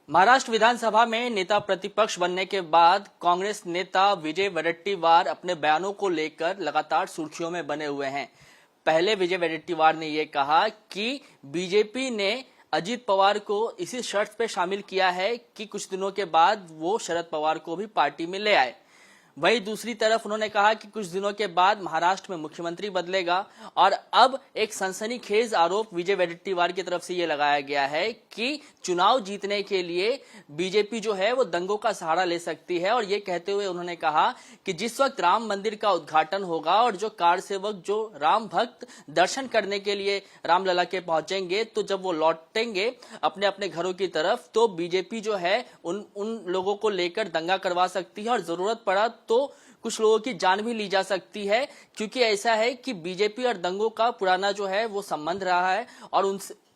महाराष्ट्र विधानसभा में नेता प्रतिपक्ष बनने के बाद कांग्रेस नेता विजय वडेट्टीवार अपने बयानों को लेकर लगातार सुर्खियों में बने हुए हैं। पहले विजय वडेट्टीवार ने यह कहा कि बीजेपी ने अजीत पवार को इसी शर्त पे शामिल किया है कि कुछ दिनों के बाद वो शरद पवार को भी पार्टी में ले आए। वहीं दूसरी तरफ उन्होंने कहा कि कुछ दिनों के बाद महाराष्ट्र में मुख्यमंत्री बदलेगा और अब एक सनसनीखेज आरोप विजय वडेट्टीवार की तरफ से ये लगाया गया है कि चुनाव जीतने के लिए बीजेपी जो है वो दंगों का सहारा ले सकती है। और ये कहते हुए उन्होंने कहा कि जिस वक्त राम मंदिर का उद्घाटन होगा और जो कार सेवक जो राम भक्त दर्शन करने के लिए रामलला के पहुंचेंगे, तो जब वो लौटेंगे अपने अपने घरों की तरफ, तो बीजेपी जो है उन लोगों को लेकर दंगा करवा सकती है और जरूरत पड़ा तो कुछ लोगों की जान भी ली जा सकती है। क्योंकि ऐसा है कि बीजेपी और दंगों का पुराना जो है वो संबंध रहा है और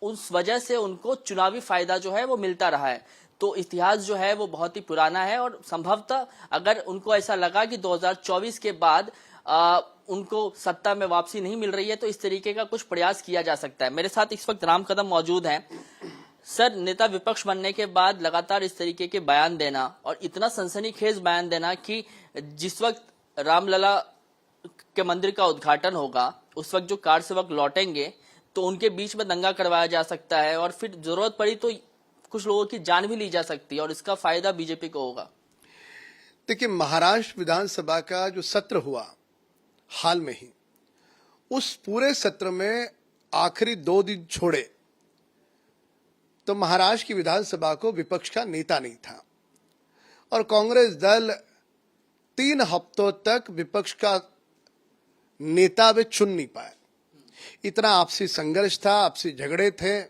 उस वजह से उनको चुनावी फायदा जो है वो मिलता रहा है। तो इतिहास जो है वो बहुत ही पुराना है और संभवतः अगर उनको ऐसा लगा कि 2024 के बाद उनको सत्ता में वापसी नहीं मिल रही है तो इस तरीके का कुछ प्रयास किया जा सकता है। मेरे साथ इस वक्त राम कदम मौजूद हैं। सर, नेता विपक्ष बनने के बाद लगातार इस तरीके के बयान देना और इतना सनसनीखेज बयान देना कि जिस वक्त रामलला के मंदिर का उद्घाटन होगा उस वक्त जो कार सेवक लौटेंगे तो उनके बीच में दंगा करवाया जा सकता है और फिर जरूरत पड़ी तो कुछ लोगों की जान भी ली जा सकती है और इसका फायदा बीजेपी को होगा। देखिए, महाराष्ट्र विधानसभा का जो सत्र हुआ हाल में ही, उस पूरे सत्र में आखिरी 2 दिन छोड़े तो महाराष्ट्र की विधानसभा को विपक्ष का नेता नहीं था और कांग्रेस दल 3 हफ्तों तक विपक्ष का नेता वे चुन नहीं पाए। इतना आपसी संघर्ष था, आपसी झगड़े थे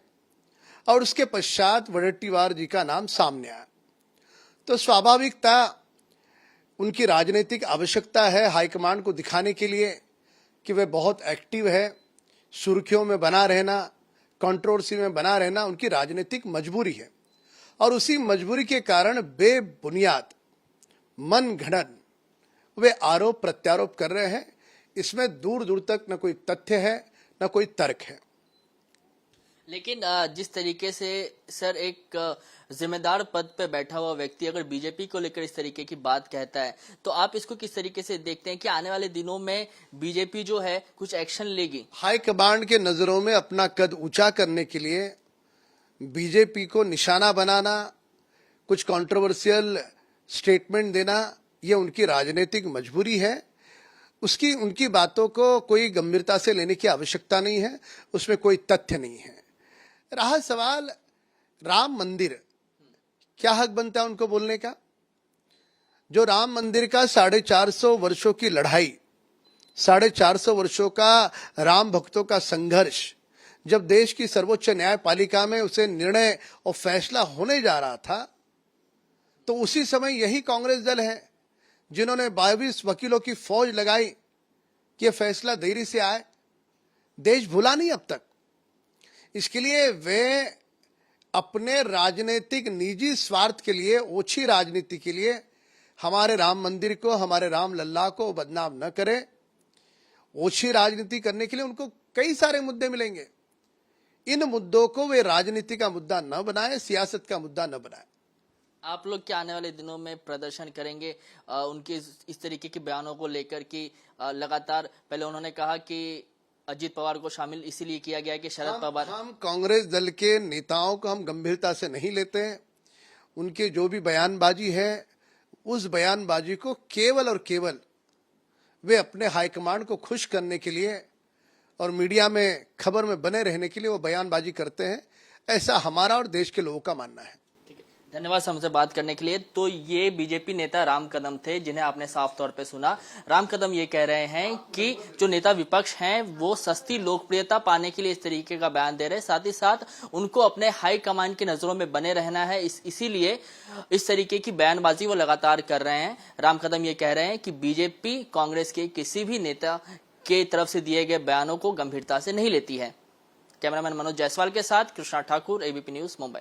और उसके पश्चात वडेट्टीवार जी का नाम सामने आया। तो स्वाभाविक था, उनकी राजनीतिक आवश्यकता है हाईकमांड को दिखाने के लिए कि वे बहुत एक्टिव है, सुर्खियों में बना रहना, कंट्रोवर्सी में बना रहना उनकी राजनीतिक मजबूरी है। और उसी मजबूरी के कारण बेबुनियाद मन घड़न वे आरोप प्रत्यारोप कर रहे हैं। इसमें दूर दूर तक न कोई तथ्य है न कोई तर्क है। लेकिन जिस तरीके से सर एक जिम्मेदार पद पे बैठा हुआ व्यक्ति अगर बीजेपी को लेकर इस तरीके की बात कहता है तो आप इसको किस तरीके से देखते हैं कि आने वाले दिनों में बीजेपी जो है कुछ एक्शन लेगी? हाईकमांड के नजरों में अपना कद ऊंचा करने के लिए बीजेपी को निशाना बनाना, कुछ कंट्रोवर्शियल स्टेटमेंट देना, यह उनकी राजनीतिक मजबूरी है। उनकी बातों को कोई गंभीरता से लेने की आवश्यकता नहीं है, उसमें कोई तथ्य नहीं है। रहा सवाल राम मंदिर, क्या हक बनता है उनको बोलने का? जो राम मंदिर का 450 वर्षों की लड़ाई, 450 वर्षों का राम भक्तों का संघर्ष, जब देश की सर्वोच्च न्यायपालिका में उसे निर्णय और फैसला होने जा रहा था, तो उसी समय यही कांग्रेस दल है जिन्होंने 22 वकीलों की फौज लगाई कि यह फैसला देरी से आए। देश भूला नहीं अब तक। इसके लिए वे अपने राजनीतिक निजी स्वार्थ के लिए, ओछी राजनीति के लिए हमारे राम मंदिर को, हमारे राम लल्ला को बदनाम न करें। ओछी राजनीति करने के लिए उनको कई सारे मुद्दे मिलेंगे। इन मुद्दों को वे राजनीति का मुद्दा न बनाए, सियासत का मुद्दा न बनाए। आप लोग क्या आने वाले दिनों में प्रदर्शन करेंगे उनके इस तरीके के बयानों को लेकर कि लगातार पहले उन्होंने कहा कि अजीत पवार को शामिल इसीलिए किया गया कि शरद पवार। हम कांग्रेस दल के नेताओं को हम गंभीरता से नहीं लेते हैं। उनके जो भी बयानबाजी है उस बयानबाजी को केवल और केवल वे अपने हाईकमांड को खुश करने के लिए और मीडिया में खबर में बने रहने के लिए वो बयानबाजी करते हैं। ऐसा हमारा और देश के लोगों का मानना है। धन्यवाद हमसे बात करने के लिए। तो ये बीजेपी नेता राम कदम थे जिन्हें आपने साफ तौर पे सुना। राम कदम ये कह रहे हैं कि जो नेता विपक्ष हैं वो सस्ती लोकप्रियता पाने के लिए इस तरीके का बयान दे रहे हैं, साथ ही साथ उनको अपने हाई कमान की नजरों में बने रहना है, इसीलिए इस तरीके की बयानबाजी वो लगातार कर रहे हैं। राम कदम ये कह रहे हैं कि बीजेपी कांग्रेस के किसी भी नेता के तरफ से दिए गए बयानों को गंभीरता से नहीं लेती है। कैमरामैन मनोज जायसवाल के साथ कृष्णा ठाकुर, एबीपी न्यूज, मुंबई।